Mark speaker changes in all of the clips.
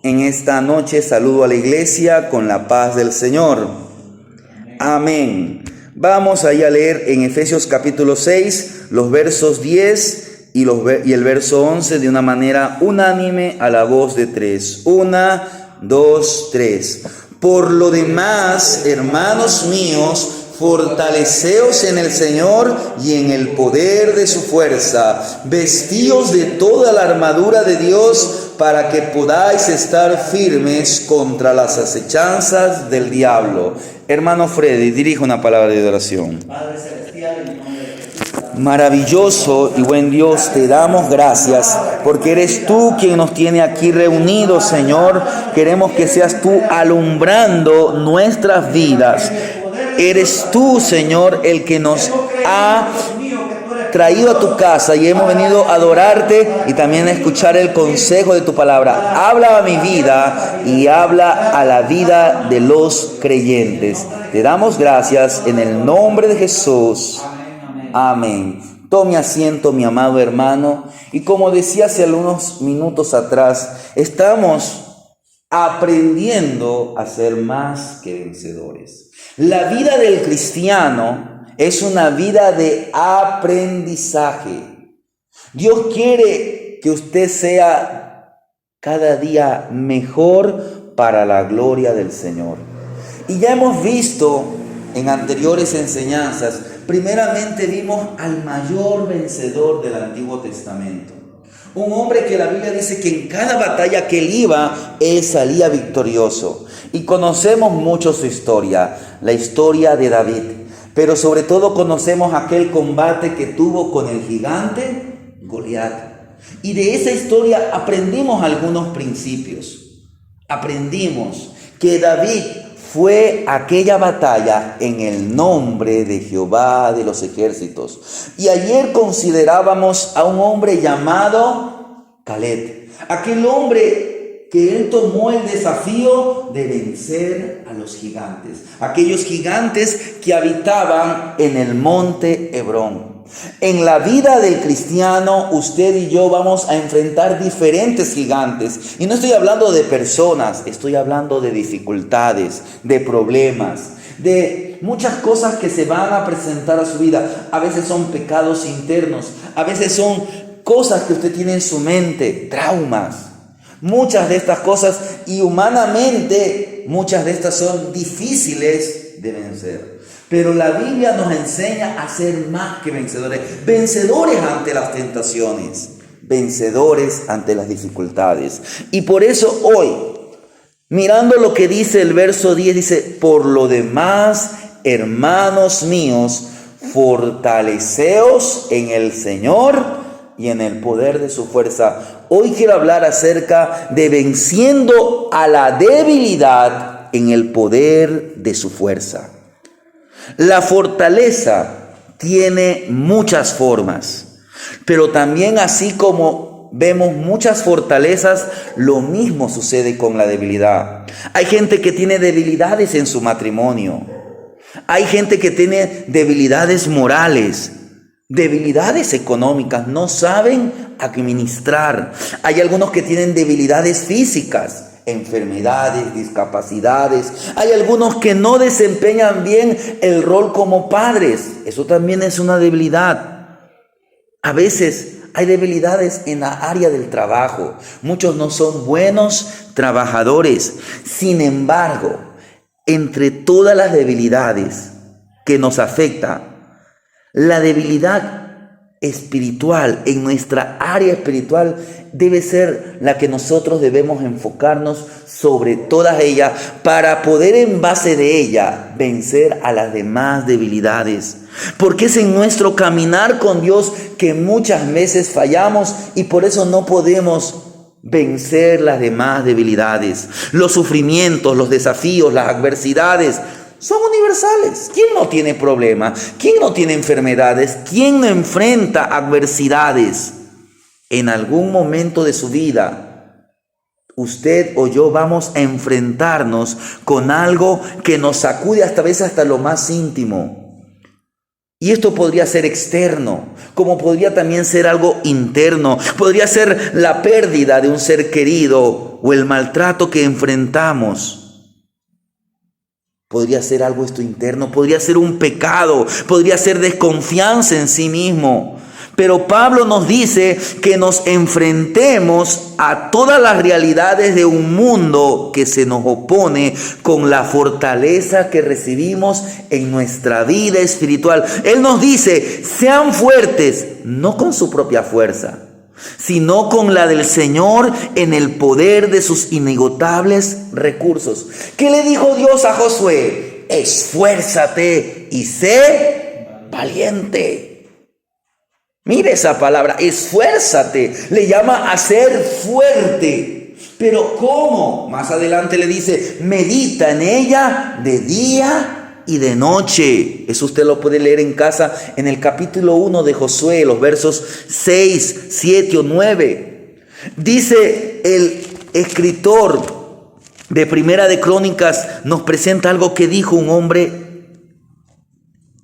Speaker 1: En esta noche saludo a la iglesia con la paz del Señor. Amén. Vamos ahí a leer en Efesios capítulo 6, los versos 10 y el verso 11 de una manera unánime a la voz de tres. 1, 2, 3. Por lo demás, hermanos míos, fortaleceos en el Señor y en el poder de su fuerza. Vestíos de toda la armadura de Dios para que podáis estar firmes contra las acechanzas del diablo. Hermano Freddy, dirige una palabra de oración.
Speaker 2: Padre Celestial, en el nombre de Jesús.
Speaker 1: Maravilloso y buen Dios, te damos gracias porque eres tú quien nos tiene aquí reunidos, Señor. Queremos que seas tú alumbrando nuestras vidas. Eres tú, Señor, el que nos ha traído a tu casa y hemos venido a adorarte y también a escuchar el consejo de tu palabra. Habla a mi vida y habla a la vida de los creyentes. Te damos gracias en el nombre de Jesús. Amén. Tome asiento, mi amado hermano. Y como decía hace algunos minutos atrás, estamos aprendiendo a ser más que vencedores. La vida del cristiano es una vida de aprendizaje. Dios quiere que usted sea cada día mejor para la gloria del Señor. Y ya hemos visto en anteriores enseñanzas, primeramente vimos al mayor vencedor del Antiguo Testamento. Un hombre que la Biblia dice que en cada batalla que él iba, él salía victorioso. Y conocemos mucho su historia, la historia de David. Pero sobre todo conocemos aquel combate que tuvo con el gigante Goliat. Y de esa historia aprendimos algunos principios. Aprendimos que David fue aquella batalla en el nombre de Jehová de los ejércitos. Y ayer considerábamos a un hombre llamado Caleb. Aquel hombre que él tomó el desafío de vencer a los gigantes. Aquellos gigantes que habitaban en el monte Hebrón. En la vida del cristiano, usted y yo vamos a enfrentar diferentes gigantes. Y no estoy hablando de personas, estoy hablando de dificultades, de problemas, de muchas cosas que se van a presentar a su vida. A veces son pecados internos, a veces son cosas que usted tiene en su mente, traumas. Muchas de estas cosas, y humanamente, muchas de estas son difíciles de vencer. Pero la Biblia nos enseña a ser más que vencedores. Vencedores ante las tentaciones. Vencedores ante las dificultades. Y por eso hoy, mirando lo que dice el verso 10, dice: por lo demás, hermanos míos, fortaleceos en el Señor y en el poder de su fuerza. Hoy quiero hablar acerca de venciendo a la debilidad en el poder de su fuerza. La fortaleza tiene muchas formas, pero también así como vemos muchas fortalezas, lo mismo sucede con la debilidad. Hay gente que tiene debilidades en su matrimonio. Hay gente que tiene debilidades morales, debilidades económicas, no saben administrar. Hay algunos que tienen debilidades físicas, enfermedades, discapacidades. Hay algunos que no desempeñan bien el rol como padres. Eso también es una debilidad. A veces hay debilidades en la área del trabajo. Muchos no son buenos trabajadores. Sin embargo, entre todas las debilidades que nos afectan, la debilidad espiritual, en nuestra área espiritual, debe ser la que nosotros debemos enfocarnos sobre todas ellas para poder en base de ella vencer a las demás debilidades. Porque es en nuestro caminar con Dios que muchas veces fallamos y por eso no podemos vencer las demás debilidades. Los sufrimientos, los desafíos, las adversidades son universales. ¿Quién no tiene problemas? ¿Quién no tiene enfermedades? ¿Quién no enfrenta adversidades? En algún momento de su vida, usted o yo vamos a enfrentarnos con algo que nos sacude hasta a veces hasta lo más íntimo. Y esto podría ser externo, como podría también ser algo interno. Podría ser la pérdida de un ser querido o el maltrato que enfrentamos. Podría ser algo esto interno, podría ser un pecado, podría ser desconfianza en sí mismo. Pero Pablo nos dice que nos enfrentemos a todas las realidades de un mundo que se nos opone con la fortaleza que recibimos en nuestra vida espiritual. Él nos dice, sean fuertes, no con su propia fuerza, sino con la del Señor en el poder de sus inagotables recursos. ¿Qué le dijo Dios a Josué? Esfuérzate y sé valiente. Mire esa palabra, esfuérzate, le llama a ser fuerte. Pero ¿cómo? Más adelante le dice, medita en ella de día y de noche. Eso usted lo puede leer en casa en el capítulo 1 de Josué, los versos 6, 7 o 9. Dice el escritor de Primera de Crónicas, nos presenta algo que dijo un hombre,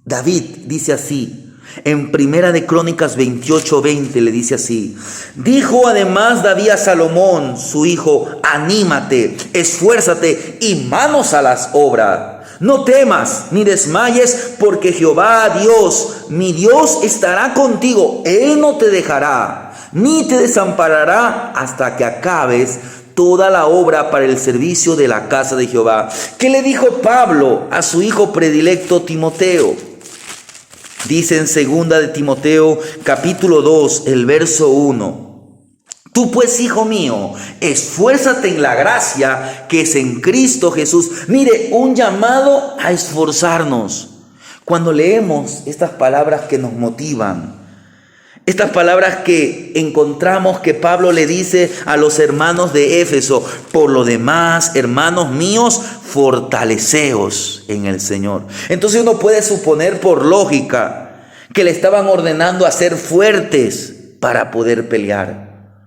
Speaker 1: David, dice así. En Primera de Crónicas 28:20 le dice así: dijo además David a Salomón, su hijo, anímate, esfuérzate y manos a las obras. No temas ni desmayes, porque Jehová Dios, mi Dios, estará contigo. Él no te dejará, ni te desamparará hasta que acabes toda la obra para el servicio de la casa de Jehová. ¿Qué le dijo Pablo a su hijo predilecto Timoteo? Dice en 2 de Timoteo capítulo 2, el verso 1. Tú pues, hijo mío, esfuérzate en la gracia que es en Cristo Jesús. Mire, un llamado a esforzarnos. Cuando leemos estas palabras que nos motivan, estas palabras que encontramos que Pablo le dice a los hermanos de Éfeso: por lo demás, hermanos míos, fortaleceos en el Señor. Entonces uno puede suponer por lógica que le estaban ordenando a ser fuertes para poder pelear.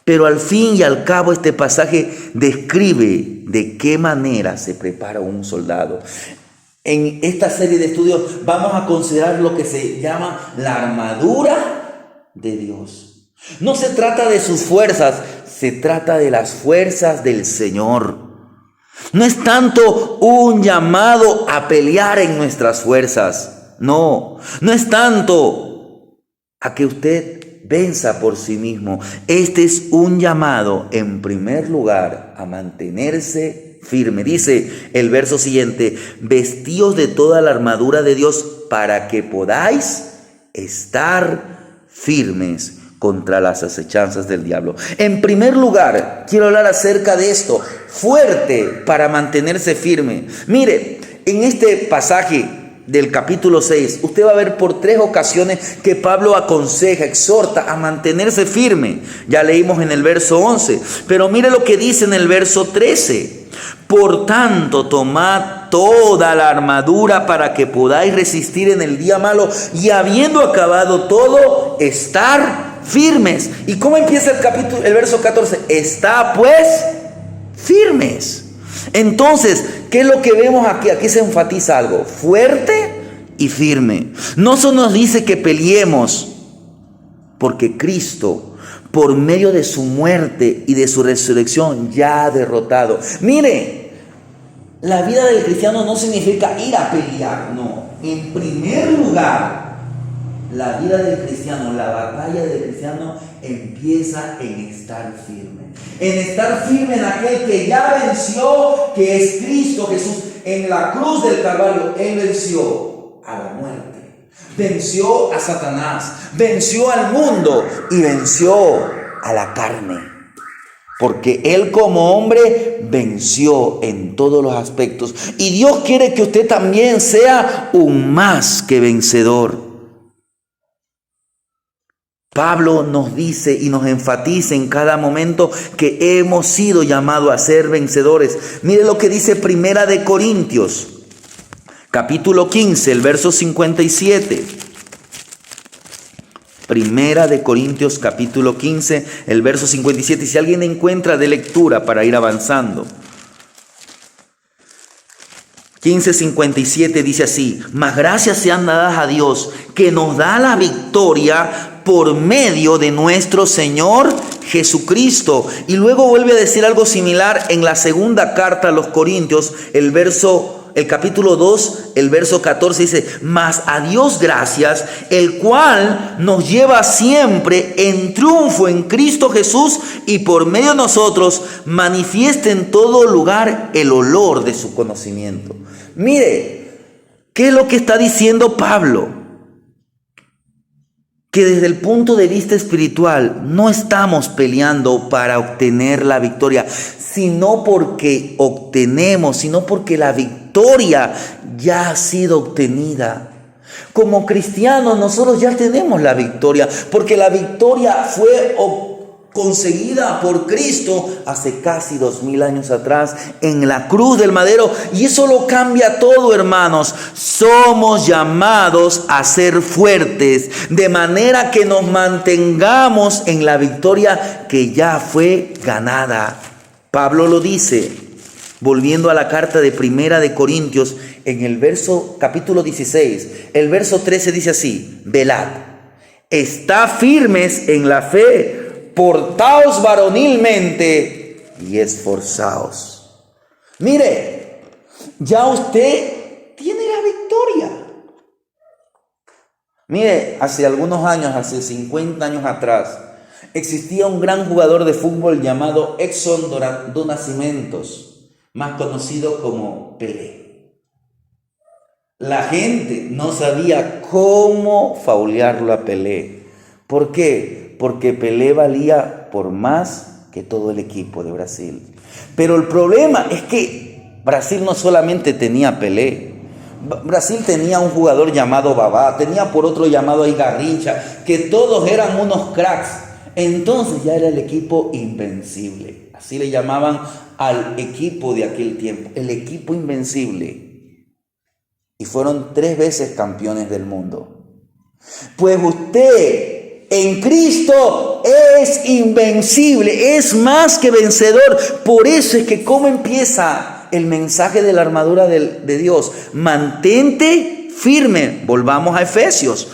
Speaker 1: Pero al fin y al cabo este pasaje describe de qué manera se prepara un soldado. En esta serie de estudios vamos a considerar lo que se llama la armadura de Dios. No se trata de sus fuerzas, se trata de las fuerzas del Señor. No es tanto un llamado a pelear en nuestras fuerzas. No es tanto a que usted venza por sí mismo. Este es un llamado, en primer lugar, a mantenerse firme. Dice el verso siguiente: vestíos de toda la armadura de Dios para que podáis estar firmes contra las acechanzas del diablo. En primer lugar, quiero hablar acerca de esto: fuerte para mantenerse firme. Mire, en este pasaje del capítulo 6, usted va a ver por 3 ocasiones que Pablo aconseja, exhorta a mantenerse firme. Ya leímos en el verso 11, pero mire lo que dice en el verso 13. Por tanto, tomad toda la armadura para que podáis resistir en el día malo, y habiendo acabado todo, estar firmes. ¿Y cómo empieza el verso 14? Está pues firmes. Entonces, ¿qué es lo que vemos aquí? Aquí se enfatiza algo: fuerte y firme. No solo nos dice que peleemos, porque Cristo, por medio de su muerte y de su resurrección, ya ha derrotado. Mire, la vida del cristiano no significa ir a pelear, no. En primer lugar, la vida del cristiano, la batalla del cristiano empieza en estar firme. En estar firme en aquel que ya venció, que es Cristo Jesús. En la cruz del Calvario, Él venció a la muerte, venció a Satanás, venció al mundo y venció a la carne. Porque Él como hombre venció en todos los aspectos. Y Dios quiere que usted también sea un más que vencedor. Pablo nos dice y nos enfatiza en cada momento que hemos sido llamados a ser vencedores. Mire lo que dice Primera de Corintios, capítulo 15, el verso 57. Primera de Corintios capítulo 15, el verso 57. Si alguien encuentra de lectura para ir avanzando. 15:57 dice así: mas gracias sean dadas a Dios, que nos da la victoria por medio de nuestro Señor Jesucristo. Y luego vuelve a decir algo similar en la segunda carta a los Corintios, el capítulo 2, el verso 14 dice: mas a Dios gracias, el cual nos lleva siempre en triunfo en Cristo Jesús, y por medio de nosotros manifiesta en todo lugar el olor de su conocimiento. Mire, ¿qué es lo que está diciendo Pablo? Que desde el punto de vista espiritual no estamos peleando para obtener la victoria, sino porque la victoria ya ha sido obtenida. Como cristianos nosotros ya tenemos la victoria, porque la victoria fue conseguida por Cristo hace casi 2000 años atrás en la cruz del madero, y eso lo cambia todo, hermanos. Somos llamados a ser fuertes, de manera que nos mantengamos en la victoria que ya fue ganada. Pablo lo dice, volviendo a la carta de Primera de Corintios, en el capítulo 16, el verso 13 dice así: velad, estad firmes en la fe, portaos varonilmente y esforzaos. Mire, ya usted tiene la victoria. Mire, hace algunos años, hace 50 años atrás, existía un gran jugador de fútbol llamado Edson do Nascimento, más conocido como Pelé. La gente no sabía cómo faulearlo a Pelé. ¿Por qué? Porque Pelé valía por más que todo el equipo de Brasil. Pero el problema es que Brasil no solamente tenía Pelé. Brasil tenía un jugador llamado Babá, tenía por otro llamado Garrincha, que todos eran unos cracks. Entonces ya era el equipo invencible. Así le llamaban al equipo de aquel tiempo, el equipo invencible. Y fueron 3 veces campeones del mundo. Pues usted en Cristo es invencible, es más que vencedor. Por eso es que ¿cómo empieza el mensaje de la armadura de Dios? Mantente firme. Volvamos a Efesios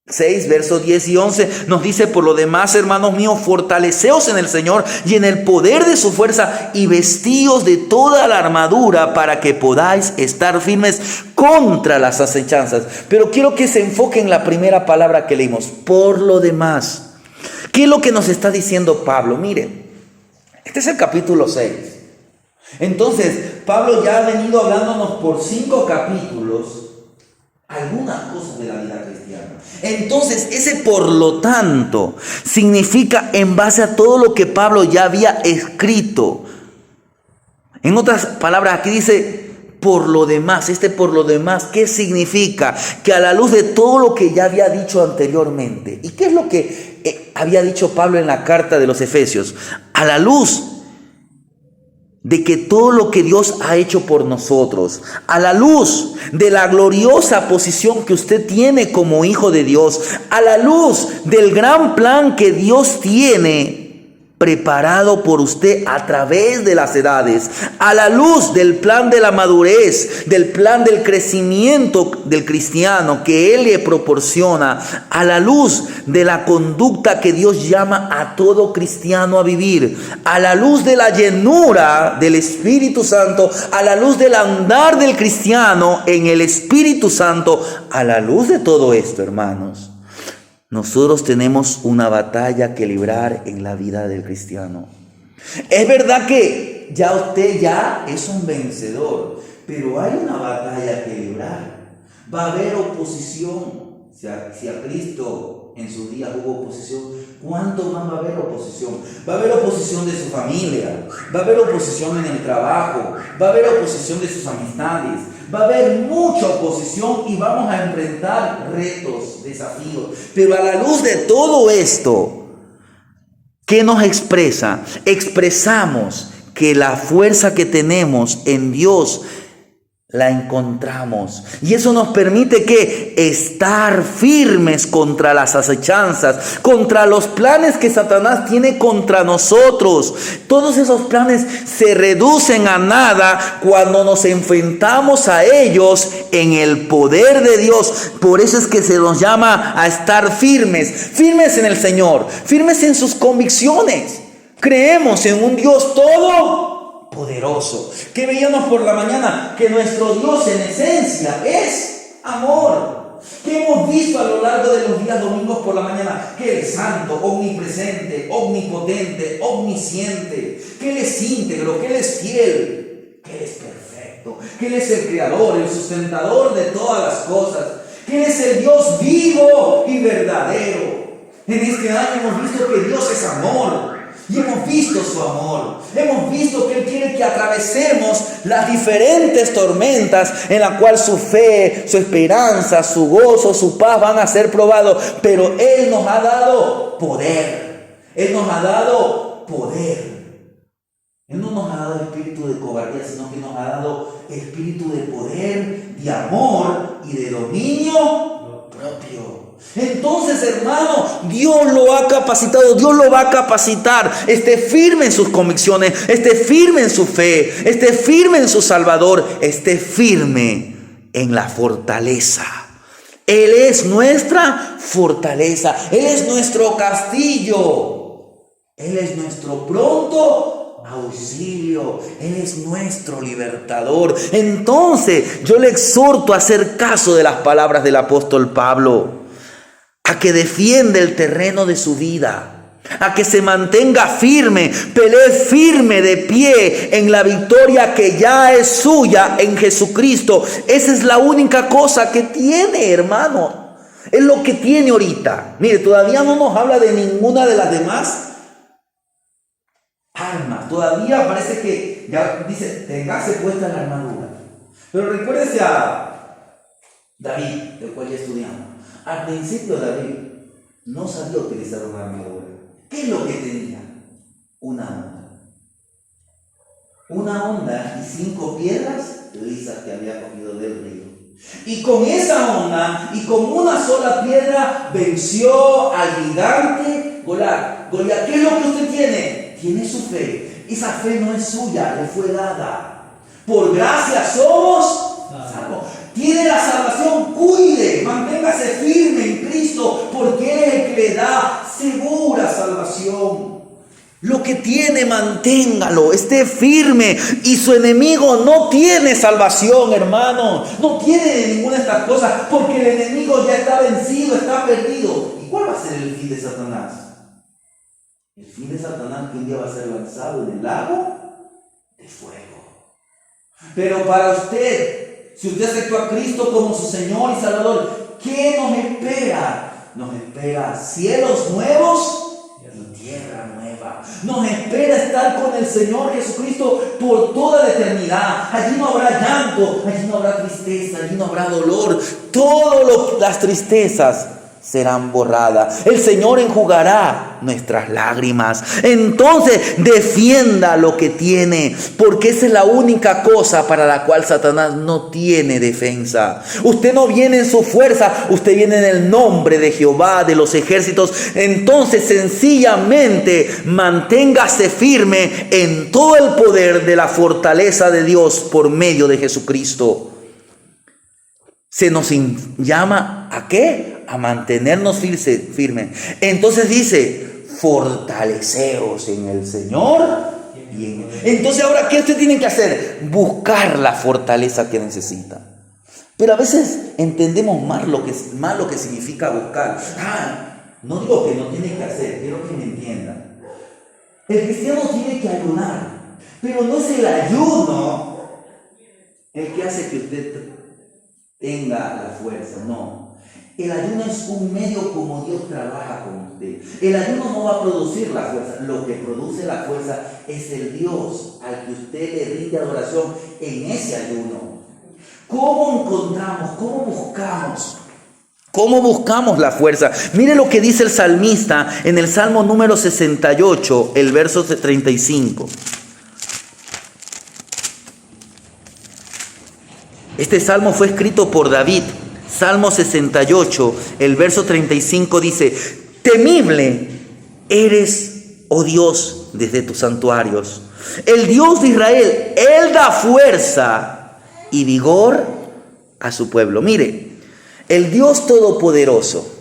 Speaker 1: 6, versos 10 y 11, nos dice: por lo demás, hermanos míos, fortaleceos en el Señor y en el poder de su fuerza, y vestíos de toda la armadura para que podáis estar firmes contra las acechanzas. Pero quiero que se enfoque en la primera palabra que leímos: por lo demás. ¿Qué es lo que nos está diciendo Pablo? Mire, este es el capítulo 6. Entonces, Pablo ya ha venido hablándonos por 5 capítulos algunas cosas de la vida cristiana. Entonces, ese por lo tanto significa en base a todo lo que Pablo ya había escrito. En otras palabras, aquí dice por lo demás. Por lo demás, ¿qué significa? Que a la luz de todo lo que ya había dicho anteriormente. ¿Y qué es lo que había dicho Pablo en la carta de los Efesios? A la luz de que todo lo que Dios ha hecho por nosotros, a la luz de la gloriosa posición que usted tiene como hijo de Dios, a la luz del gran plan que Dios tiene preparado por usted a través de las edades, a la luz del plan de la madurez, del plan del crecimiento del cristiano que Él le proporciona, a la luz de la conducta que Dios llama a todo cristiano a vivir, a la luz de la llenura del Espíritu Santo, a la luz del andar del cristiano en el Espíritu Santo, a la luz de todo esto, hermanos, nosotros tenemos una batalla que librar en la vida del cristiano. Es verdad que ya usted es un vencedor, pero hay una batalla que librar. Va a haber oposición. Si a Cristo en sus días hubo oposición, ¿cuánto más va a haber oposición? Va a haber oposición de su familia, va a haber oposición en el trabajo, va a haber oposición de sus amistades, va a haber mucha oposición y vamos a enfrentar retos, desafíos. Pero a la luz de todo esto, ¿qué nos expresa? Expresamos que la fuerza que tenemos en Dios la encontramos. Y eso nos permite que estar firmes contra las acechanzas, contra los planes que Satanás tiene contra nosotros. Todos esos planes se reducen a nada cuando nos enfrentamos a ellos en el poder de Dios. Por eso es que se nos llama a estar firmes, firmes en el Señor, firmes en sus convicciones. Creemos en un Dios todopoderoso. ¿Qué veíamos por la mañana? Que nuestro Dios en esencia es amor. ¿Qué hemos visto a lo largo de los días domingos por la mañana? Que Él es santo, omnipresente, omnipotente, omnisciente, que Él es íntegro, que Él es fiel, que Él es perfecto, que Él es el creador, el sustentador de todas las cosas, que Él es el Dios vivo y verdadero. En este año hemos visto que Dios es amor. Y hemos visto su amor, hemos visto que Él quiere que atravesemos las diferentes tormentas en las cuales su fe, su esperanza, su gozo, su paz van a ser probados. Pero Él nos ha dado poder, Él nos ha dado poder. Él no nos ha dado espíritu de cobardía, sino que nos ha dado espíritu de poder, de amor y de dominio propio. Entonces, hermano, Dios lo ha capacitado, Dios lo va a capacitar. Esté firme en sus convicciones, esté firme en su fe, esté firme en su Salvador, esté firme en la fortaleza. Él es nuestra fortaleza, Él es nuestro castillo, Él es nuestro pronto auxilio, Él es nuestro libertador. Entonces, yo le exhorto a hacer caso de las palabras del apóstol Pablo, a que defienda el terreno de su vida, a que se mantenga firme, pelee firme de pie en la victoria que ya es suya en Jesucristo. Esa es la única cosa que tiene, hermano. Es lo que tiene ahorita. Mire, todavía no nos habla de ninguna de las demás armas. Todavía parece que ya dice, tengase puesta la armadura. Pero recuérdese a David, del cual ya estudiamos. Al principio David no sabía utilizar una armadura. ¿Qué es lo que tenía? Una onda. Una onda y 5 piedras lisas que había cogido del río. Y con esa onda y con una sola piedra venció al gigante Goliat. Goliat, ¿qué es lo que usted tiene? Tiene su fe. Esa fe no es suya, le fue dada. Por gracia somos salvos. Tiene la salvación, cuide, manténgase firme en Cristo, porque Él es el que le da segura salvación. Lo que tiene, manténgalo, esté firme. Y su enemigo no tiene salvación, hermano. No tiene ninguna de estas cosas, porque el enemigo ya está vencido, está perdido. ¿Y cuál va a ser el fin de Satanás? El fin de Satanás que un día va a ser lanzado en el lago de fuego. Pero para usted, si usted aceptó a Cristo como su Señor y Salvador, ¿qué nos espera? Nos espera cielos nuevos y tierra nueva. Nos espera estar con el Señor Jesucristo por toda la eternidad. Allí no habrá llanto, allí no habrá tristeza, allí no habrá dolor. Todas las tristezas serán borradas. El Señor enjugará nuestras lágrimas. Entonces defienda lo que tiene, porque esa es la única cosa para la cual Satanás no tiene defensa. Usted no viene en su fuerza, usted viene en el nombre de Jehová de los ejércitos. Entonces sencillamente manténgase firme en todo el poder de la fortaleza de Dios por medio de Jesucristo. Se nos llama ¿a qué? A mantenernos firmes. Entonces dice, fortaleceos en el Señor. Entonces ahora, ¿qué usted tiene que hacer? Buscar la fortaleza que necesita. Pero a veces entendemos más lo que significa buscar. No digo que no tiene que hacer, quiero que me entiendan. El cristiano tiene que ayunar, pero no es el ayuno el que hace que usted tenga la fuerza, no. El ayuno es un medio como Dios trabaja con usted. El ayuno no va a producir la fuerza. Lo que produce la fuerza es el Dios al que usted le rinde adoración en ese ayuno. ¿Cómo encontramos? ¿Cómo buscamos la fuerza? Mire lo que dice el salmista en el Salmo número 68, el verso 35. Este salmo fue escrito por David. Salmo 68, el verso 35 dice: temible eres, oh Dios, desde tus santuarios. El Dios de Israel, Él da fuerza y vigor a su pueblo. Mire, el Dios todopoderoso,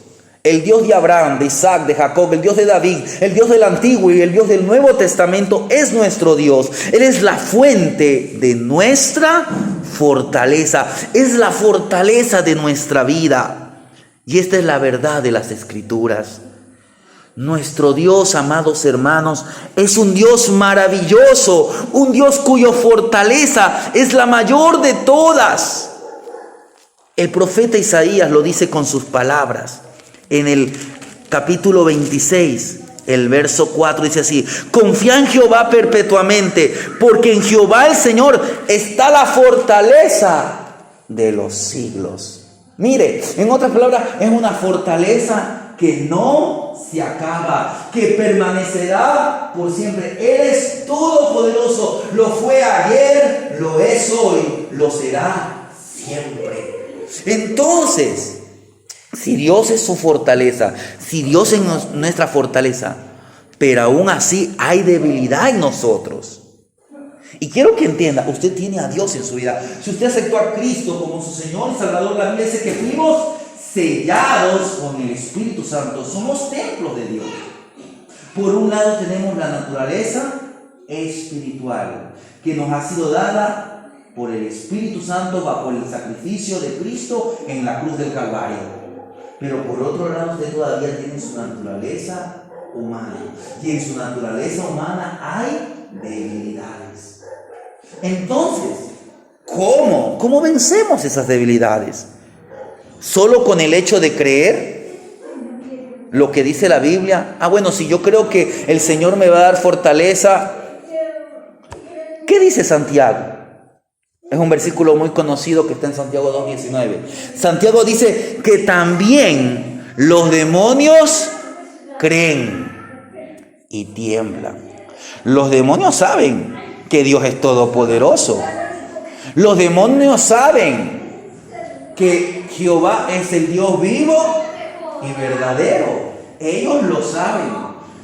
Speaker 1: el Dios de Abraham, de Isaac, de Jacob, el Dios de David, el Dios del Antiguo y el Dios del Nuevo Testamento es nuestro Dios. Él es la fuente de nuestra fortaleza, es la fortaleza de nuestra vida. Y esta es la verdad de las Escrituras. Nuestro Dios, amados hermanos, es un Dios maravilloso, un Dios cuya fortaleza es la mayor de todas. El profeta Isaías lo dice con sus palabras. En el capítulo 26, el verso 4 dice así: confía en Jehová perpetuamente, porque en Jehová el Señor está la fortaleza de los siglos. Mire, en otras palabras, es una fortaleza que no se acaba, que permanecerá por siempre. Él es todopoderoso, lo fue ayer, lo es hoy, lo será siempre. Entonces, si Dios es su fortaleza, si Dios es nuestra fortaleza, pero aún así hay debilidad en nosotros. Y quiero que entienda, usted tiene a Dios en su vida. Si usted aceptó a Cristo como su Señor y Salvador, la Biblia dice que fuimos sellados con el Espíritu Santo. Somos templos de Dios. Por un lado tenemos la naturaleza espiritual, que nos ha sido dada por el Espíritu Santo bajo el sacrificio de Cristo en la cruz del Calvario. Pero por otro lado, usted todavía tiene su naturaleza humana. Y en su naturaleza humana hay debilidades. Entonces, ¿cómo vencemos esas debilidades? ¿Solo con el hecho de creer lo que dice la Biblia? Bueno, si yo creo que el Señor me va a dar fortaleza, ¿qué dice Santiago? Es un versículo muy conocido que está en Santiago 2:19. Santiago dice que también los demonios creen y tiemblan. Los demonios saben que Dios es todopoderoso. Los demonios saben que Jehová es el Dios vivo y verdadero. Ellos lo saben,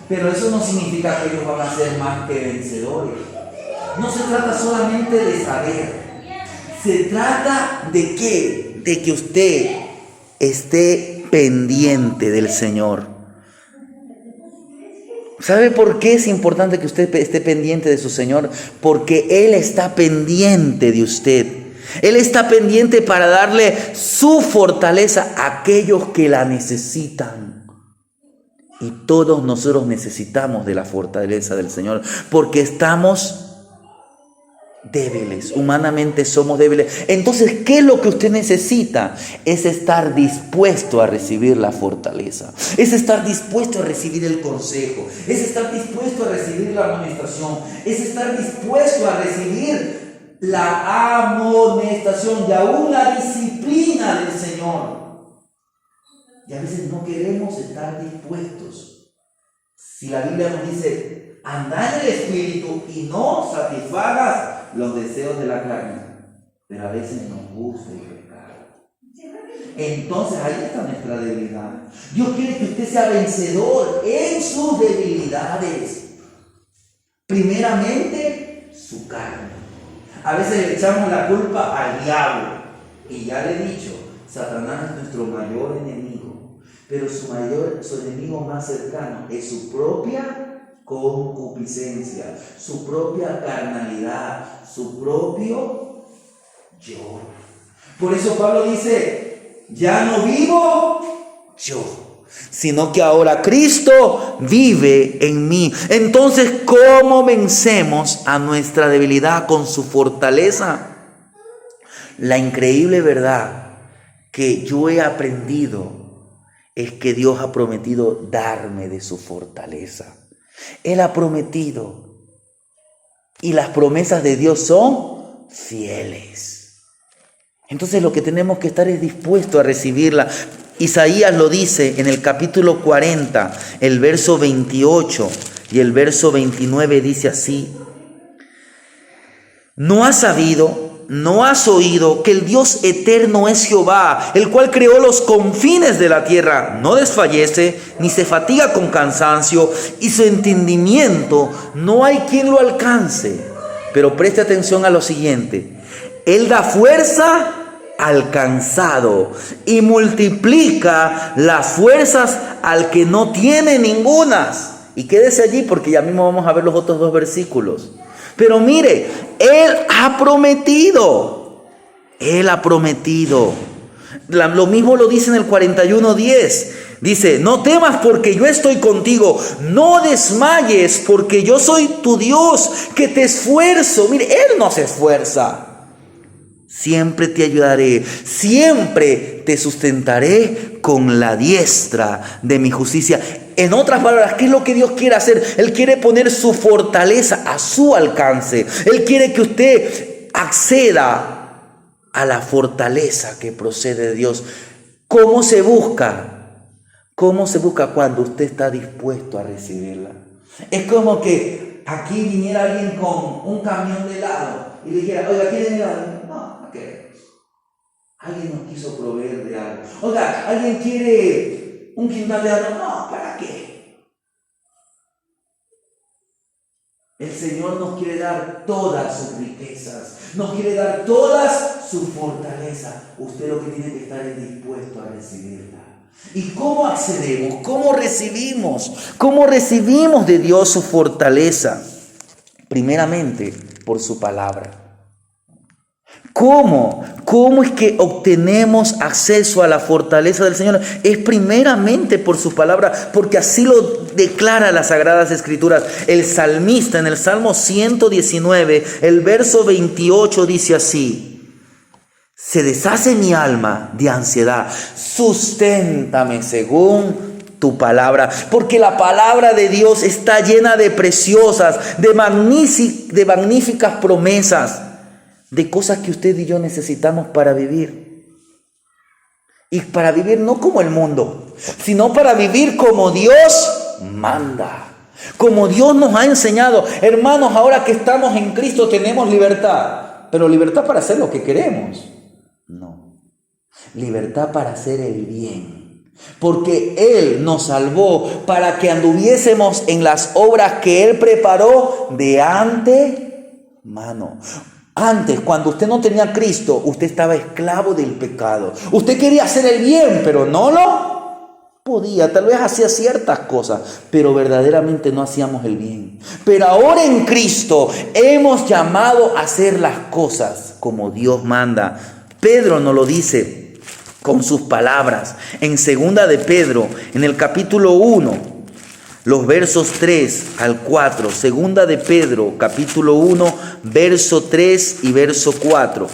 Speaker 1: pero eso no significa que ellos van a ser más que vencedores. No se trata solamente de saber. Se trata de ¿qué? De que usted esté pendiente del Señor. ¿Sabe por qué es importante que usted esté pendiente de su Señor? Porque Él está pendiente de usted. Él está pendiente para darle su fortaleza a aquellos que la necesitan. Y todos nosotros necesitamos de la fortaleza del Señor, porque estamos débiles, humanamente somos débiles. Entonces, ¿qué es lo que usted necesita? Es estar dispuesto a recibir la fortaleza, es estar dispuesto a recibir el consejo, es estar dispuesto a recibir la amonestación, es estar dispuesto a recibir la amonestación y aún la disciplina del Señor. Y a veces no queremos estar dispuestos. Si la Biblia nos dice: andad en el Espíritu y no satisfagas los deseos de la carne, pero a veces nos gusta el pecado. Entonces ahí está nuestra debilidad. Dios quiere que usted sea vencedor en sus debilidades. Primeramente, su carne. A veces le echamos la culpa al diablo. Y ya le he dicho, Satanás es nuestro mayor enemigo. Pero su enemigo más cercano es su propia concupiscencia, su propia carnalidad, su propio yo. Por eso Pablo dice: ya no vivo yo, sino que ahora Cristo vive en mí. Entonces, ¿cómo vencemos a nuestra debilidad con su fortaleza? La increíble verdad que yo he aprendido es que Dios ha prometido darme de su fortaleza. Él ha prometido, y las promesas de Dios son fieles. Entonces lo que tenemos que estar es dispuesto a recibirla. Isaías lo dice en el capítulo 40, el verso 28 y el verso 29 dice así: ¿no has sabido, ¿no has oído que el Dios eterno es Jehová, el cual creó los confines de la tierra? No desfallece, ni se fatiga con cansancio, y su entendimiento no hay quien lo alcance. Pero preste atención a lo siguiente. Él da fuerza al cansado y multiplica las fuerzas al que no tiene ningunas. Y quédese allí porque ya mismo vamos a ver los otros dos versículos. Pero mire, Él ha prometido. Él ha prometido. Lo mismo lo dice en el 41:10. Dice, no temas porque yo estoy contigo. No desmayes porque yo soy tu Dios, que te esfuerzo. Mire, Él no se esfuerza. Siempre te ayudaré, siempre te sustentaré con la diestra de mi justicia. En otras palabras, ¿qué es lo que Dios quiere hacer? Él quiere poner su fortaleza a su alcance. Él quiere que usted acceda a la fortaleza que procede de Dios. ¿Cómo se busca? ¿Cómo se busca? Cuando usted está dispuesto a recibirla. Es como que aquí viniera alguien con un camión de helado y le dijera, oiga, ¿quieren helado? No, no queremos. Alguien nos quiso proveer de algo. Oiga, ¿alguien quiere un quintal de helado? No, ¿para qué? El Señor nos quiere dar todas sus riquezas, nos quiere dar todas sus fortalezas. Usted lo que tiene que estar es dispuesto a recibirla. ¿Y cómo accedemos? ¿Cómo recibimos? ¿Cómo recibimos de Dios su fortaleza? Primeramente, por su palabra. ¿Cómo? ¿Cómo es que obtenemos acceso a la fortaleza del Señor? Es primeramente por su palabra, porque así lo declara las Sagradas Escrituras. El salmista en el Salmo 119, el verso 28 dice así: se deshace mi alma de ansiedad, susténtame según tu palabra, porque la palabra de Dios está llena de preciosas, de magníficas promesas, de cosas que usted y yo necesitamos para vivir. Y para vivir no como el mundo, sino para vivir como Dios manda, como Dios nos ha enseñado. Hermanos, ahora que estamos en Cristo tenemos libertad, pero libertad para hacer lo que queremos. No, libertad para hacer el bien, porque Él nos salvó para que anduviésemos en las obras que Él preparó de antemano. Antes, cuando usted no tenía a Cristo, usted estaba esclavo del pecado. Usted quería hacer el bien, pero no lo podía. Tal vez hacía ciertas cosas, pero verdaderamente no hacíamos el bien. Pero ahora en Cristo hemos llamado a hacer las cosas como Dios manda. Pedro nos lo dice con sus palabras en 2 de Pedro, en el capítulo 1. Los versos 3 al 4, 2 de Pedro, capítulo 1, verso 3 y verso 4.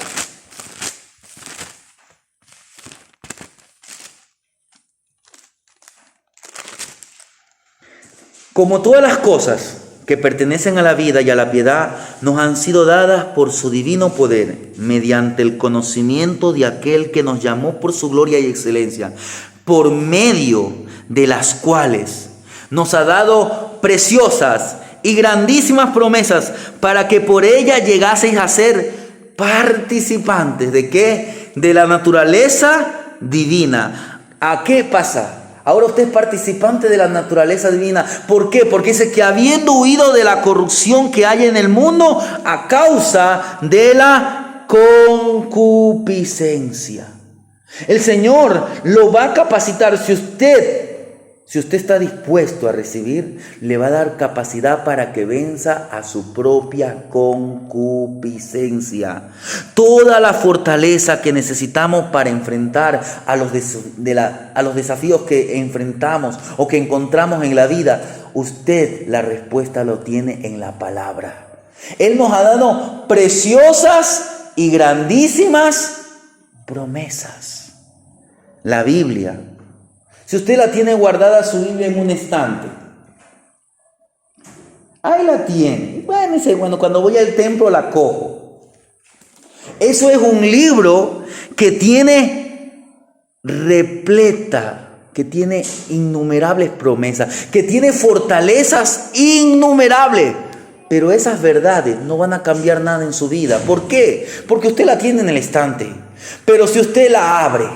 Speaker 1: Como todas las cosas que pertenecen a la vida y a la piedad, nos han sido dadas por su divino poder, mediante el conocimiento de aquel que nos llamó por su gloria y excelencia, por medio de las cuales nos ha dado preciosas y grandísimas promesas, para que por ellas llegaseis a ser participantes ¿de qué? De la naturaleza divina. ¿A qué pasa? Ahora usted es participante de la naturaleza divina. ¿Por qué? Porque dice que habiendo huido de la corrupción que hay en el mundo a causa de la concupiscencia. El Señor lo va a capacitar. Si usted está dispuesto a recibir, le va a dar capacidad para que venza a su propia concupiscencia. Toda la fortaleza que necesitamos para enfrentar a los desafíos que enfrentamos o que encontramos en la vida, usted la respuesta lo tiene en la palabra. Él nos ha dado preciosas y grandísimas promesas. La Biblia. Si usted la tiene guardada su Biblia en un estante, ahí la tiene. Bueno, dice, cuando voy al templo la cojo. Eso es un libro que tiene repleta, que tiene innumerables promesas, que tiene fortalezas innumerables. Pero esas verdades no van a cambiar nada en su vida. ¿Por qué? Porque usted la tiene en el estante. Pero si usted la abre,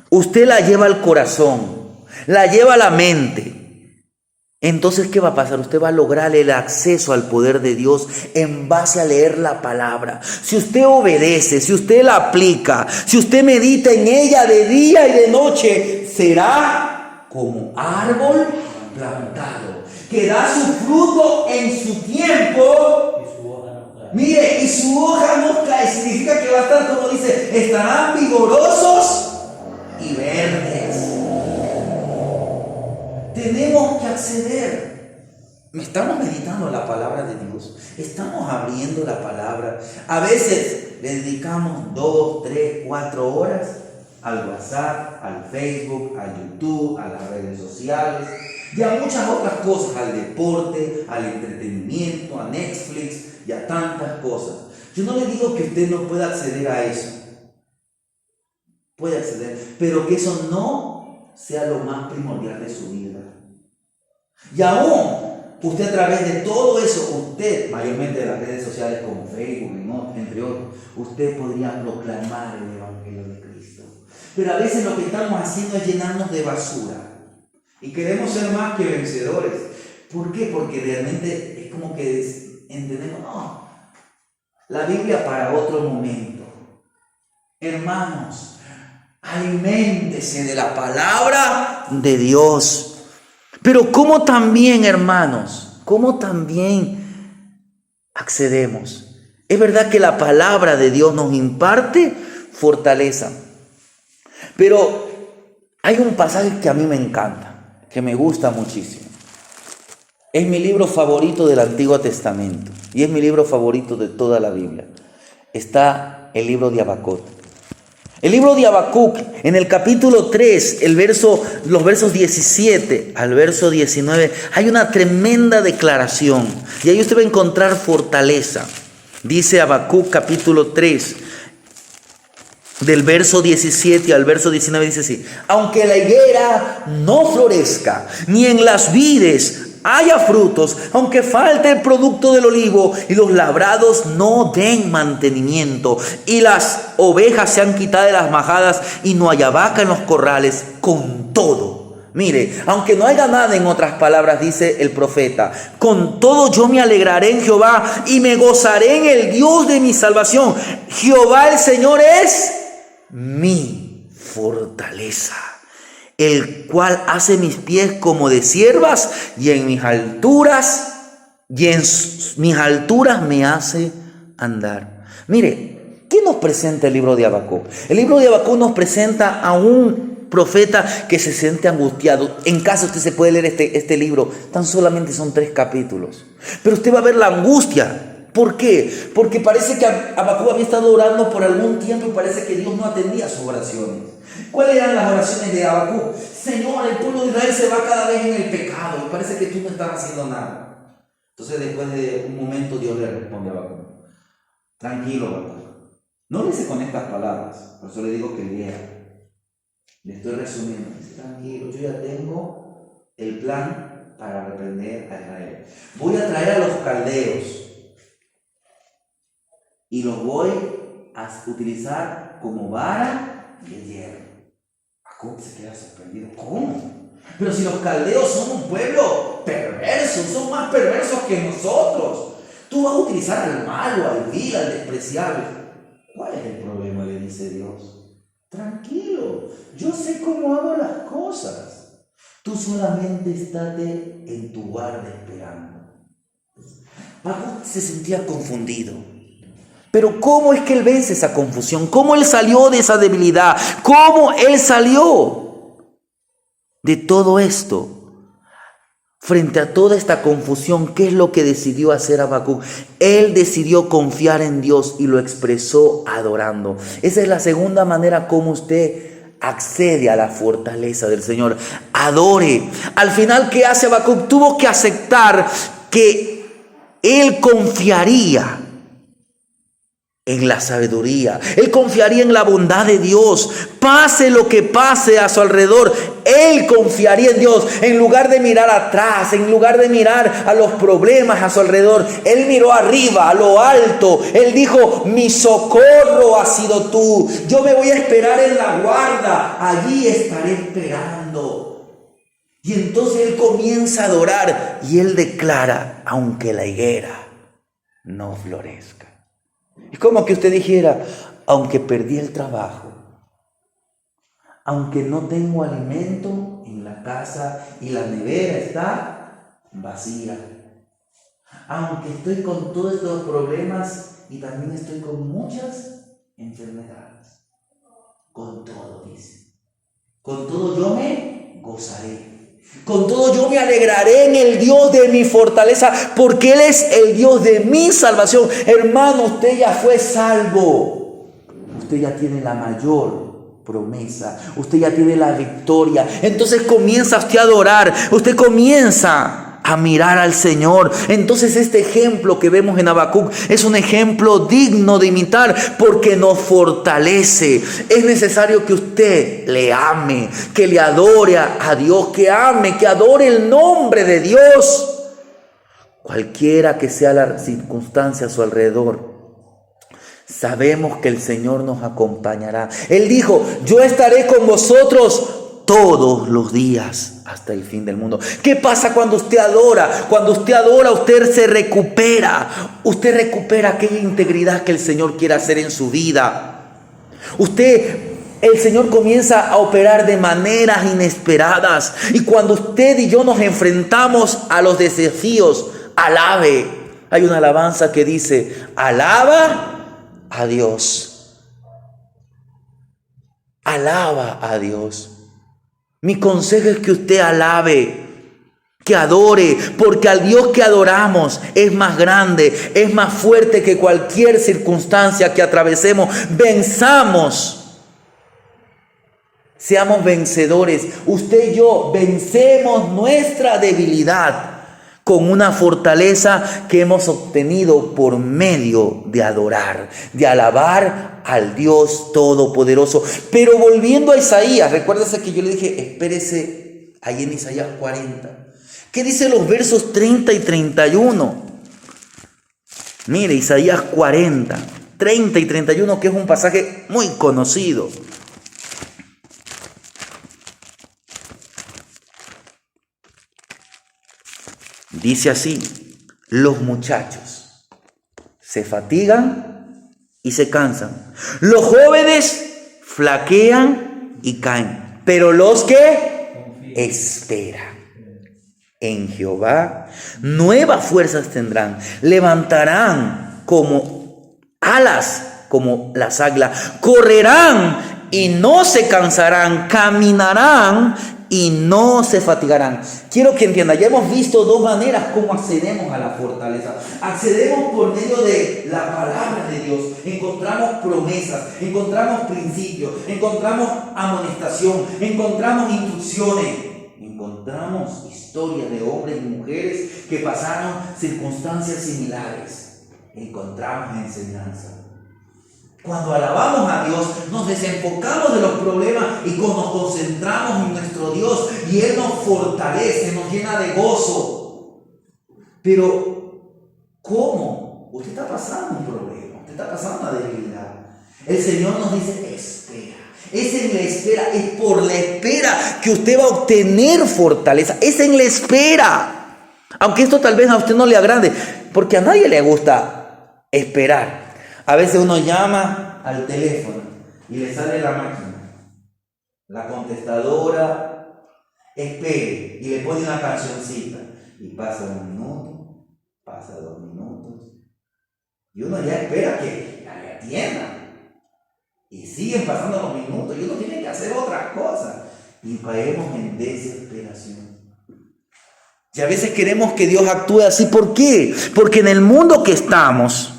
Speaker 1: usted la lleva al corazón, la lleva a la mente, entonces, ¿qué va a pasar? Usted va a lograr el acceso al poder de Dios en base a leer la palabra. Si usted obedece, si usted la aplica, si usted medita en ella de día y de noche, será como árbol plantado, que da su fruto en su tiempo. Mire, y su hoja no cae. Significa que va a estar, como dice, estarán vigorosos y verdes. Tenemos que acceder. Estamos meditando la palabra de Dios. Estamos abriendo la palabra. A veces le dedicamos 2, 3, 4 horas al WhatsApp, al Facebook, al YouTube, a las redes sociales y a muchas otras cosas, al deporte, al entretenimiento, a Netflix y a tantas cosas. Yo no le digo que usted no pueda acceder a eso. Puede acceder, pero que eso no sea lo más primordial de su vida. Y aún usted, a través de todo eso, usted, mayormente de las redes sociales como Facebook, ¿no?, entre otros, usted podría proclamar el Evangelio de Cristo. Pero a veces lo que estamos haciendo es llenarnos de basura. Y queremos ser más que vencedores. ¿Por qué? Porque realmente es como que entendemos, no, la Biblia para otro momento. Hermanos, aliméntese de la palabra de Dios. Pero ¿cómo también, hermanos? ¿Cómo también accedemos? Es verdad que la palabra de Dios nos imparte fortaleza. Pero hay un pasaje que a mí me encanta, que me gusta muchísimo. Es mi libro favorito del Antiguo Testamento y es mi libro favorito de toda la Biblia. Está el libro de Habacuc. El libro de Habacuc, en el capítulo 3, los versos 17 al verso 19, hay una tremenda declaración. Y ahí usted va a encontrar fortaleza. Dice Habacuc capítulo 3, del verso 17 al verso 19, dice así: aunque la higuera no florezca, ni en las vides haya frutos, aunque falte el producto del olivo y los labrados no den mantenimiento, y las ovejas sean quitadas de las majadas y no haya vaca en los corrales, con todo. Mire, aunque no haya nada, en otras palabras, dice el profeta, con todo yo me alegraré en Jehová y me gozaré en el Dios de mi salvación. Jehová el Señor es mi fortaleza, el cual hace mis pies como de ciervas y en mis alturas me hace andar. Mire, ¿qué nos presenta el libro de Habacuc? El libro de Habacuc nos presenta a un profeta que se siente angustiado. En casa usted se puede leer este libro, tan solamente son 3 capítulos. Pero usted va a ver la angustia. ¿Por qué? Porque parece que Habacuc había estado orando por algún tiempo y parece que Dios no atendía sus oraciones. ¿Cuáles eran las oraciones de Habacuc? Señor, el pueblo de Israel se va cada vez en el pecado y parece que tú no estás haciendo nada. Entonces, después de un momento, Dios le responde a Habacuc: tranquilo, Habacuc. No le dice con estas palabras, por eso le digo que lea. Le estoy resumiendo. Dice: tranquilo, yo ya tengo el plan para reprender a Israel. Voy a traer a los caldeos y los voy a utilizar como vara de hierro. Habacuc se queda sorprendido. ¿Cómo? Pero si los caldeos son un pueblo perverso, son más perversos que nosotros. Tú vas a utilizar al malo, al vil, al despreciable. ¿Cuál es el problema?, le dice Dios. Tranquilo, yo sé cómo hago las cosas. Tú solamente estate en tu guarda esperando. Habacuc se sentía confundido. Pero ¿cómo es que él vence esa confusión? ¿Cómo él salió de esa debilidad? ¿Cómo él salió de todo esto? Frente a toda esta confusión, ¿qué es lo que decidió hacer Habacuc? Él decidió confiar en Dios y lo expresó adorando. Esa es la segunda manera como usted accede a la fortaleza del Señor. Adore. Al final, ¿qué hace Habacuc? Tuvo que aceptar que él confiaría en la sabiduría. Él confiaría en la bondad de Dios. Pase lo que pase a su alrededor, él confiaría en Dios. En lugar de mirar atrás, en lugar de mirar a los problemas a su alrededor, él miró arriba, a lo alto. Él dijo: mi socorro ha sido tú. Yo me voy a esperar en la guarda, allí estaré esperando. Y entonces él comienza a adorar y él declara: aunque la higuera no florezca. Es como que usted dijera: aunque perdí el trabajo, aunque no tengo alimento en la casa y la nevera está vacía, aunque estoy con todos estos problemas y también estoy con muchas enfermedades, con todo, dice, con todo yo me gozaré, con todo yo me alegraré en el Dios de mi fortaleza, porque Él es el Dios de mi salvación. Hermano, usted ya fue salvo, usted ya tiene la mayor promesa, usted ya tiene la victoria. Entonces comienza usted a adorar, usted comienza a mirar al Señor. Entonces este ejemplo que vemos en Habacuc es un ejemplo digno de imitar, porque nos fortalece. Es necesario que usted le ame, que le adore a Dios, que ame, que adore el nombre de Dios, cualquiera que sea la circunstancia a su alrededor. Sabemos que el Señor nos acompañará. Él dijo: yo estaré con vosotros todos los días hasta el fin del mundo. ¿Qué pasa cuando usted adora? Cuando usted adora, usted se recupera. Usted recupera aquella integridad que el Señor quiere hacer en su vida. El Señor comienza a operar de maneras inesperadas. Y cuando usted y yo nos enfrentamos a los desafíos, alabe. Hay una alabanza que dice: alaba a Dios. Alaba a Dios. Mi consejo es que usted alabe, que adore, porque al Dios que adoramos es más grande, es más fuerte que cualquier circunstancia que atravesemos. Venzamos, seamos vencedores. Usted y yo vencemos nuestra debilidad con una fortaleza que hemos obtenido por medio de adorar, de alabar al Dios Todopoderoso. Pero volviendo a Isaías, recuérdese que yo le dije: espérese ahí en Isaías 40. ¿Qué dice los versos 30 y 31? Mire, Isaías 40, 30 y 31, que es un pasaje muy conocido. Dice así: los muchachos se fatigan y se cansan, los jóvenes flaquean y caen, pero los que esperan en Jehová nuevas fuerzas tendrán, levantarán como alas como las águilas, correrán y no se cansarán, caminarán y no se fatigarán. Quiero que entienda, ya hemos visto dos maneras como accedemos a la fortaleza. Accedemos por medio de la palabra de Dios. Encontramos promesas, encontramos principios, encontramos amonestación, encontramos instrucciones, encontramos historias de hombres y mujeres que pasaron circunstancias similares. Encontramos enseñanza. Cuando alabamos a Dios, nos desenfocamos de los problemas y nos concentramos en nuestro Dios, y Él nos fortalece, nos llena de gozo. Pero, ¿cómo? Usted está pasando un problema, usted está pasando una debilidad. El Señor nos dice: espera. Es en la espera, es por la espera que usted va a obtener fortaleza. Es en la espera. Aunque esto tal vez a usted no le agrade, porque a nadie le gusta esperar. A veces uno llama al teléfono y le sale la máquina, la contestadora, espere, y le pone una cancioncita. Y pasa 1 minuto, pasa 2 minutos, y uno ya espera que la le atienda. Y siguen pasando los minutos y uno tiene que hacer otra cosa. Y caemos en desesperación. Y a veces queremos que Dios actúe así. ¿Por qué? Porque en el mundo que estamos,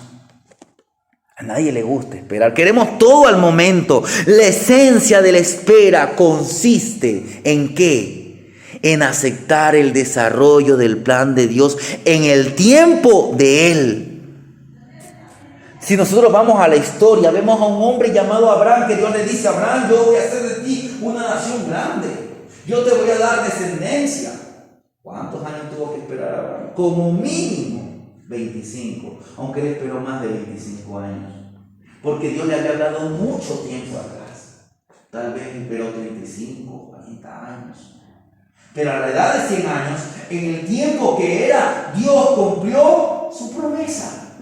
Speaker 1: a nadie le gusta esperar. Queremos todo al momento. La esencia de la espera consiste ¿en qué? En aceptar el desarrollo del plan de Dios en el tiempo de Él. Si nosotros vamos a la historia, vemos a un hombre llamado Abraham, que Dios le dice: Abraham, yo voy a hacer de ti una nación grande. Yo te voy a dar descendencia. ¿Cuántos años tuvo que esperar Abraham? Como mínimo 25, aunque él esperó más de 25 años. Porque Dios le había hablado mucho tiempo atrás. Tal vez esperó 35, 40 años. Pero a la edad de 100 años, en el tiempo que era, Dios cumplió su promesa.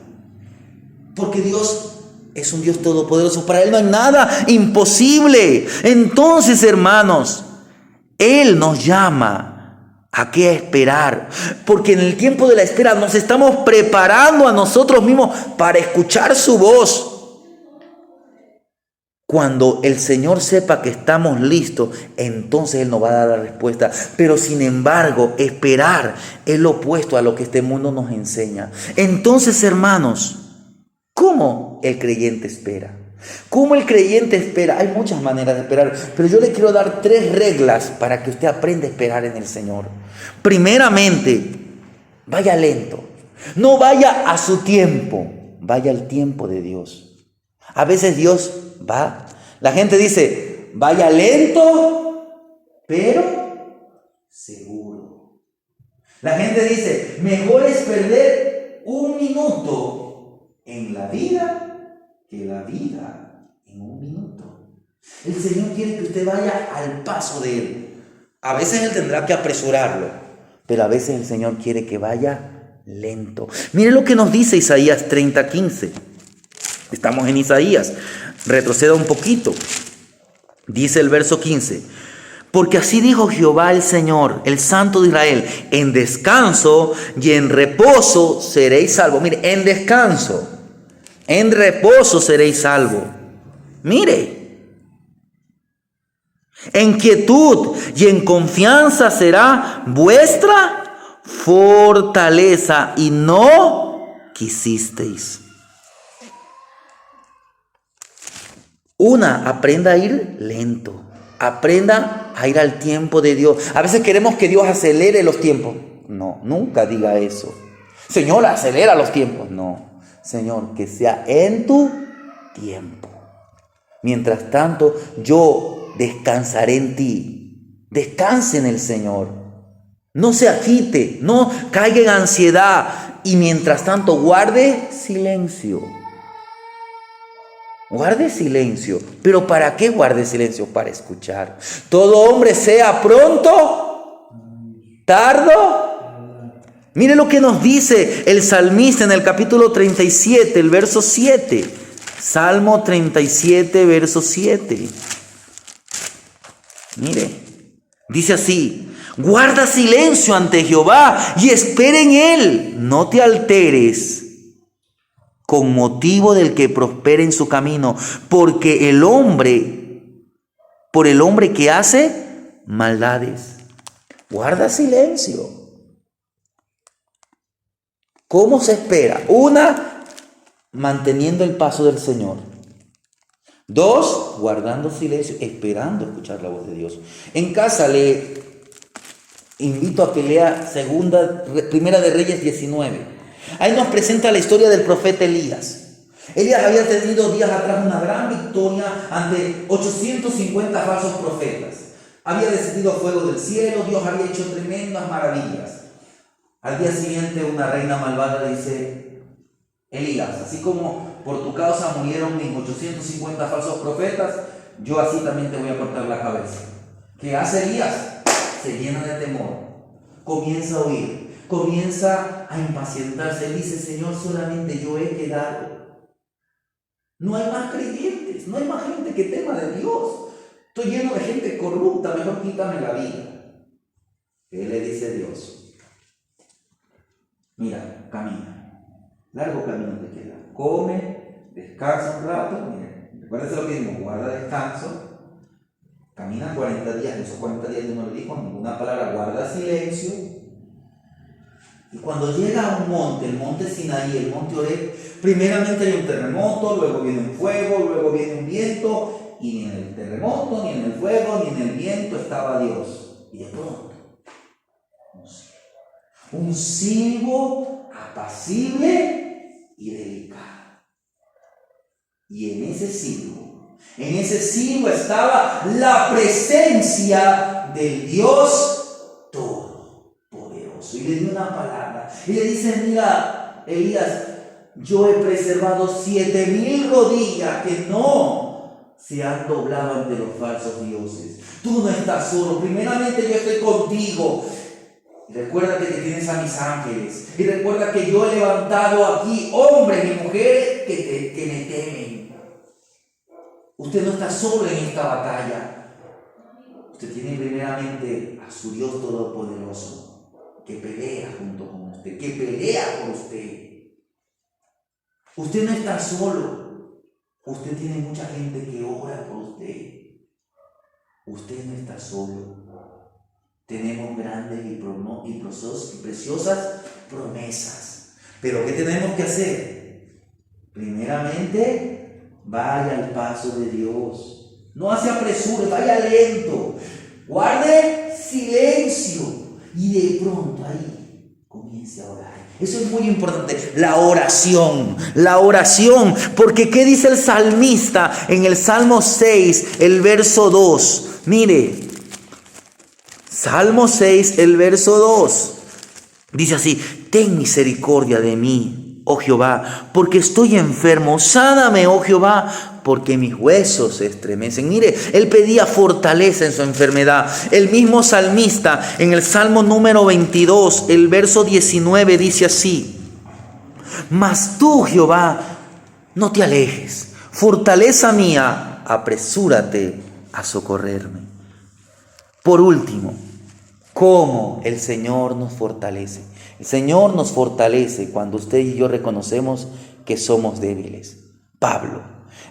Speaker 1: Porque Dios es un Dios todopoderoso. Para Él no hay nada imposible. Entonces, hermanos, Él nos llama a qué esperar. Porque en el tiempo de la espera nos estamos preparando a nosotros mismos para escuchar su voz. Cuando el Señor sepa que estamos listos, entonces Él nos va a dar la respuesta. Pero sin embargo, esperar es lo opuesto a lo que este mundo nos enseña. Entonces, hermanos, ¿cómo el creyente espera? ¿Cómo el creyente espera? Hay muchas maneras de esperar, pero yo le quiero dar 3 reglas para que usted aprenda a esperar en el Señor. Primeramente, vaya lento. No vaya a su tiempo, vaya al tiempo de Dios. A veces Dios va. La gente dice, vaya lento, pero seguro. La gente dice, mejor es perder 1 minuto en la vida que la vida en 1 minuto. El Señor quiere que usted vaya al paso de Él. A veces Él tendrá que apresurarlo, pero a veces el Señor quiere que vaya lento. Mire lo que nos dice Isaías 30:15. Estamos en Isaías. Retroceda un poquito. Dice el verso 15. Porque así dijo Jehová el Señor, el Santo de Israel: en descanso y en reposo seréis salvos. Mire, en descanso, en reposo seréis salvos. Mire, en quietud y en confianza será vuestra fortaleza, y no quisisteis. Aprenda a ir lento. Aprenda a ir al tiempo de Dios. A veces queremos que Dios acelere los tiempos. No, nunca diga eso. Señor, acelera los tiempos. No, Señor, que sea en tu tiempo. Mientras tanto, yo descansaré en ti. Descanse en el Señor. No se agite, no caiga en ansiedad. Y mientras tanto, guarde silencio. Guarde silencio. ¿Pero para qué guarde silencio? Para escuchar. Todo hombre sea pronto, tardo. Mire lo que nos dice el salmista en el capítulo 37, el verso 7. Salmo 37, verso 7. Mire, dice así: guarda silencio ante Jehová y espera en Él. No te alteres con motivo del que prospere en su camino, porque por el hombre que hace maldades. Guarda silencio. ¿Cómo se espera? 1, manteniendo el paso del Señor. 2, guardando silencio, esperando escuchar la voz de Dios. En casa le invito a que lea Primera de Reyes 19. Ahí nos presenta la historia del profeta Elías. Elías había tenido días atrás una gran victoria ante 850 falsos profetas. Había descendido fuego del cielo, Dios había hecho tremendas maravillas. Al día siguiente una reina malvada dice: Elías, así como por tu causa murieron mis 850 falsos profetas, yo así también te voy a cortar la cabeza. ¿Qué hace Elías? Se llena de temor, comienza a huir. Comienza a impacientarse. Dice: Señor, solamente yo he quedado. No hay más creyentes, no hay más gente que tema de Dios. Estoy lleno de gente corrupta, mejor quítame la vida. ¿Qué le dice a Dios? Mira, camina. Largo camino te queda. Come, descansa un rato. Mire, recuérdese lo que dijimos: guarda descanso. Camina 40 días. En esos 40 días Dios no le dijo ninguna palabra. Guarda silencio. Y cuando llega a un monte, el monte Sinaí, el monte Oreb, primeramente hay un terremoto, luego viene un fuego, luego viene un viento, y ni en el terremoto, ni en el fuego, ni en el viento estaba Dios. Y de pronto, un silbo apacible y delicado. Y en ese silbo estaba la presencia del Dios Todopoderoso. Y le dio una palabra. Y le dice, mira, Elías, yo he preservado 7,000 rodillas que no se han doblado ante los falsos dioses. Tú no estás solo. Primeramente yo estoy contigo. Y recuerda que te tienes a mis ángeles. Y recuerda que yo he levantado aquí hombres y mujeres que me temen. Usted no está solo en esta batalla. Usted tiene primeramente a su Dios Todopoderoso que pelea junto con usted, que pelea por usted. Usted no está solo. Usted tiene mucha gente que ora por usted. Usted no está solo. Tenemos grandes y preciosas promesas. Pero ¿qué tenemos que hacer? Primeramente, vaya al paso de Dios. No se apresure, vaya lento. Guarde silencio. Y de pronto ahí comience a orar. Eso es muy importante, la oración, porque ¿qué dice el salmista en el Salmo 6, el verso 2? Mire, Salmo 6, el verso 2, dice así: ten misericordia de mí, oh Jehová, porque estoy enfermo, sáname, oh Jehová, porque mis huesos se estremecen. Mire, él pedía fortaleza en su enfermedad. El mismo salmista en el Salmo número 22, el verso 19 dice así: mas tú, Jehová, no te alejes, fortaleza mía, apresúrate a socorrerme. Por último, ¿cómo el Señor nos fortalece? El Señor nos fortalece cuando usted y yo reconocemos que somos débiles. Pablo,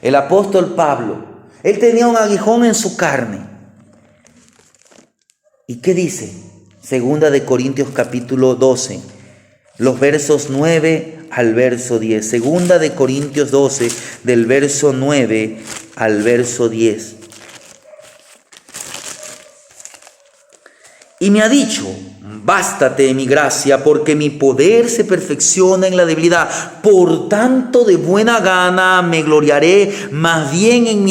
Speaker 1: el apóstol Pablo, él tenía un aguijón en su carne. ¿Y qué dice? Segunda de Corintios capítulo 12, los versos 9 al verso 10. Segunda de Corintios 12, del verso 9 al verso 10. Y me ha dicho: bástate mi gracia, porque mi poder se perfecciona en la debilidad. Por tanto, de buena gana me gloriaré más bien en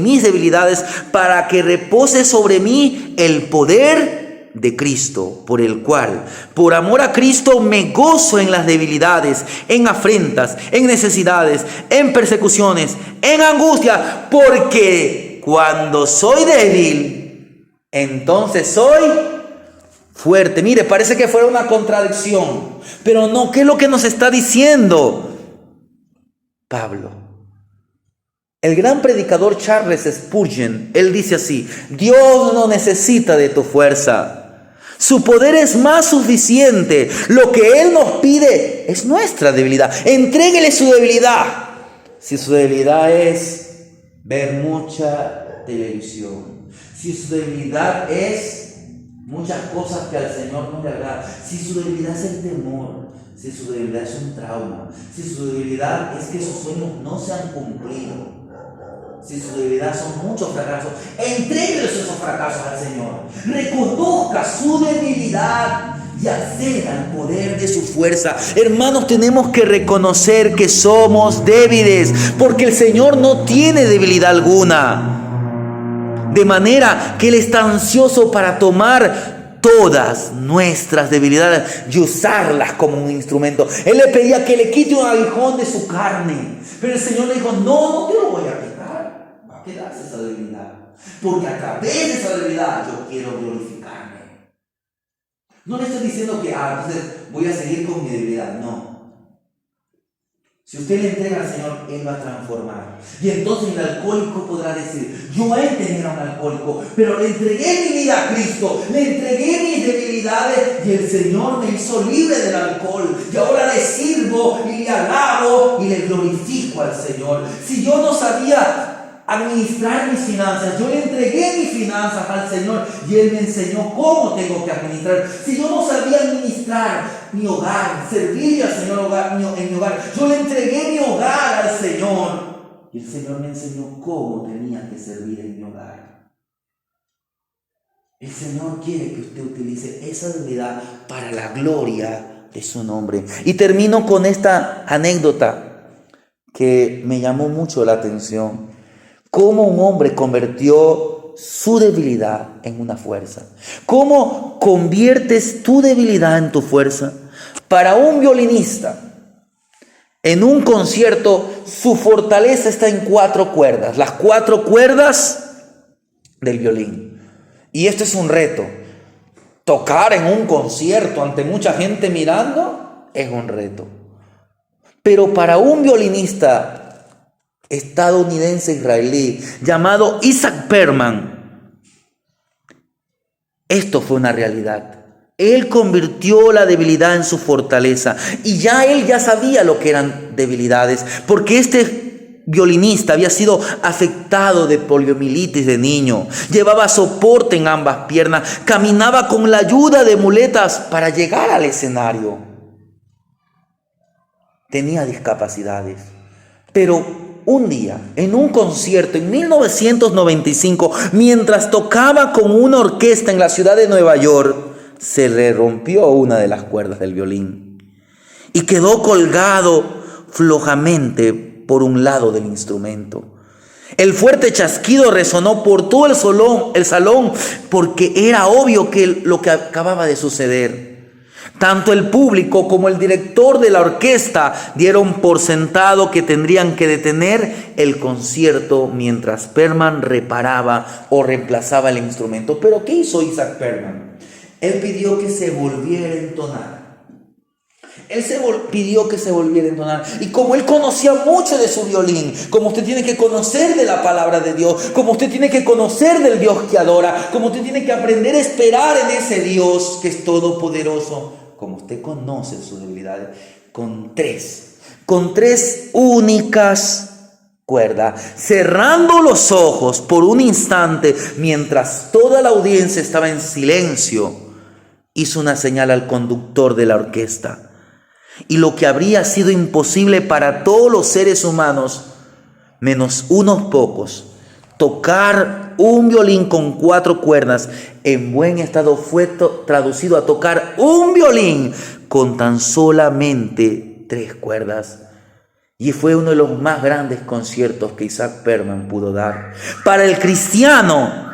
Speaker 1: mis debilidades, para que repose sobre mí el poder de Cristo, por el cual, por amor a Cristo, me gozo en las debilidades, en afrentas, en necesidades, en persecuciones, en angustia, porque cuando soy débil, entonces soy fuerte. Mire, parece que fuera una contradicción, pero no. ¿Qué es lo que nos está diciendo Pablo? El gran predicador Charles Spurgeon, él dice así: Dios no necesita de tu fuerza, su poder es más suficiente. Lo que Él nos pide es nuestra debilidad. Entréguele su debilidad. Si su debilidad es ver mucha televisión, si su debilidad es muchas cosas que al Señor no le agrada, si su debilidad es el temor, si su debilidad es un trauma, si su debilidad es que sus sueños no se han cumplido, si su debilidad son muchos fracasos, entréguele esos fracasos al Señor. Reconozca su debilidad y acceda al poder de su fuerza. Hermanos, tenemos que reconocer que somos débiles, porque el Señor no tiene debilidad alguna. De manera que Él está ansioso para tomar todas nuestras debilidades y usarlas como un instrumento. Él le pedía que le quite un aguijón de su carne, pero el Señor le dijo: no te lo voy a quitar, va a quedarse esa debilidad, porque a través de esa debilidad yo quiero glorificarme. No le estoy diciendo que entonces voy a seguir con mi debilidad, no. Si usted le entrega al Señor, Él va a transformar. Y entonces el alcohólico podrá decir: yo antes era un alcohólico, pero le entregué mi vida a Cristo, le entregué mis debilidades y el Señor me hizo libre del alcohol. Y ahora le sirvo y le alabo y le glorifico al Señor. Si yo no sabía administrar mis finanzas, yo le entregué mis finanzas al Señor y Él me enseñó cómo tengo que administrar. Si yo no sabía administrar mi hogar, servirle al Señor en mi hogar, yo le entregué mi hogar al Señor y el Señor me enseñó cómo tenía que servir en mi hogar. El Señor quiere que usted utilice esa debilidad para la gloria de su nombre. Y termino con esta anécdota que me llamó mucho la atención. Cómo un hombre convirtió su debilidad en una fuerza. ¿Cómo conviertes tu debilidad en tu fuerza? Para un violinista, en un concierto, su fortaleza está en 4 cuerdas, las 4 cuerdas del violín. Y esto es un reto. Tocar en un concierto ante mucha gente mirando es un reto. Pero para un violinista estadounidense israelí llamado Isaac Perlman, esto fue una realidad. Él convirtió la debilidad en su fortaleza y él ya sabía lo que eran debilidades, porque este violinista había sido afectado de poliomielitis de niño, llevaba soporte en ambas piernas, caminaba con la ayuda de muletas para llegar al escenario. Tenía discapacidades, pero un día, en un concierto en 1995, mientras tocaba con una orquesta en la ciudad de Nueva York, se le rompió una de las cuerdas del violín y quedó colgado flojamente por un lado del instrumento. El fuerte chasquido resonó por todo el salón porque era obvio que lo que acababa de suceder. Tanto el público como el director de la orquesta dieron por sentado que tendrían que detener el concierto mientras Perlman reparaba o reemplazaba el instrumento. ¿Pero qué hizo Isaac Perlman? Él pidió que se volviera a entonar. Pidió que se volviera a entonar. Y como él conocía mucho de su violín, como usted tiene que conocer de la palabra de Dios, como usted tiene que conocer del Dios que adora, como usted tiene que aprender a esperar en ese Dios que es todopoderoso, como usted conoce sus debilidades, con tres únicas cuerdas, cerrando los ojos por un instante mientras toda la audiencia estaba en silencio, hizo una señal al conductor de la orquesta. Y lo que habría sido imposible para todos los seres humanos, menos unos pocos, tocar un violín con 4 cuerdas en buen estado, fue traducido a tocar un violín con tan solamente 3 cuerdas. Y fue uno de los más grandes conciertos que Isaac Perlman pudo dar. Para el cristiano,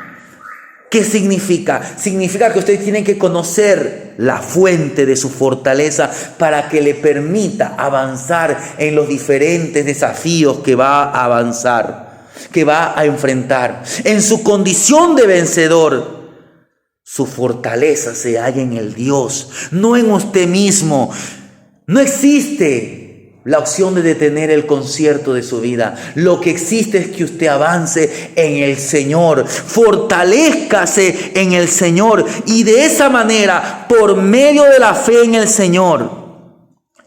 Speaker 1: ¿qué significa? Significa que ustedes tienen que conocer la fuente de su fortaleza para que le permita avanzar en los diferentes desafíos que va a avanzar, que va a enfrentar. En su condición de vencedor, su fortaleza se halla en el Dios, no en usted mismo. No existe la opción de detener el concierto de su vida. Lo que existe es que usted avance en el Señor, fortalézcase en el Señor, y de esa manera, por medio de la fe en el Señor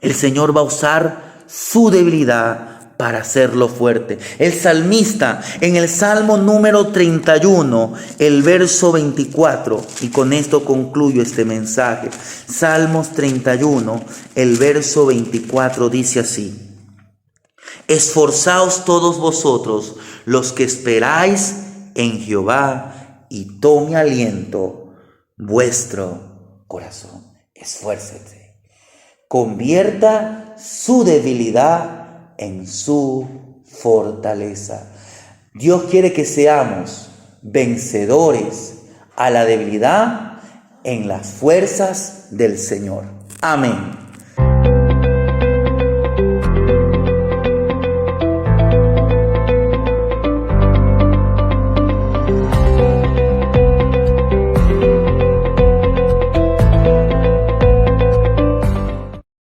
Speaker 1: va a usar su debilidad para hacerlo fuerte. El salmista en el Salmo número 31, el verso 24, y con esto concluyo este mensaje. Salmos 31, el verso 24 dice así: esforzaos todos vosotros los que esperáis en Jehová, y tome aliento vuestro corazón. Esfuércese, convierta su debilidad en su fortaleza. Dios quiere que seamos vencedores a la debilidad en las fuerzas del Señor. Amén.